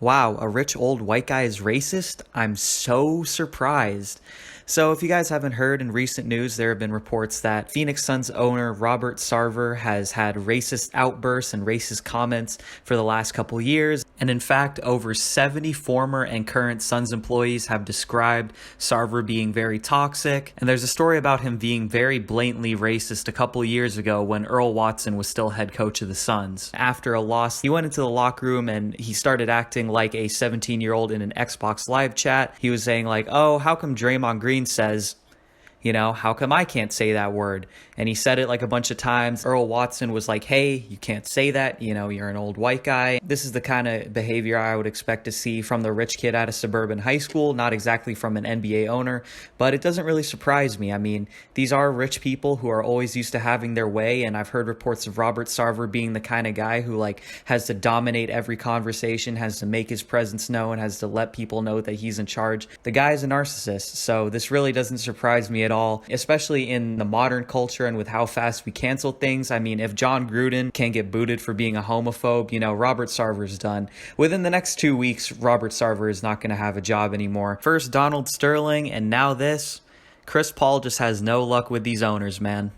Wow, a rich old white guy is racist? I'm so surprised. So, if you guys haven't heard, in recent news, there have been reports that Phoenix Suns owner Robert Sarver has had racist outbursts and racist comments for the last couple years. And in fact, over 70 former and current Suns employees have described Sarver being very toxic. And there's a story about him being very blatantly racist a couple years ago when Earl Watson was still head coach of the Suns. After a loss, he went into the locker room and he started acting like a 17-year-old in an Xbox Live chat. He was saying like, oh, how come Draymond Green says, how come I can't say that word? And he said it like a bunch of times. Earl Watson was like, hey, you can't say that. You're an old white guy. This is the kind of behavior I would expect to see from the rich kid out of suburban high school, not exactly from an NBA owner, but it doesn't really surprise me. I mean, these are rich people who are always used to having their way. And I've heard reports of Robert Sarver being the kind of guy who has to dominate every conversation, has to make his presence known, has to let people know that he's in charge. The guy is a narcissist. So this really doesn't surprise me at all, especially in the modern culture and with how fast we cancel things. I mean, if John Gruden can't get booted for being a homophobe, Robert Sarver's done. Within the next 2 weeks, Robert Sarver is not going to have a job anymore. First Donald Sterling, and now this. Chris Paul just has no luck with these owners, man.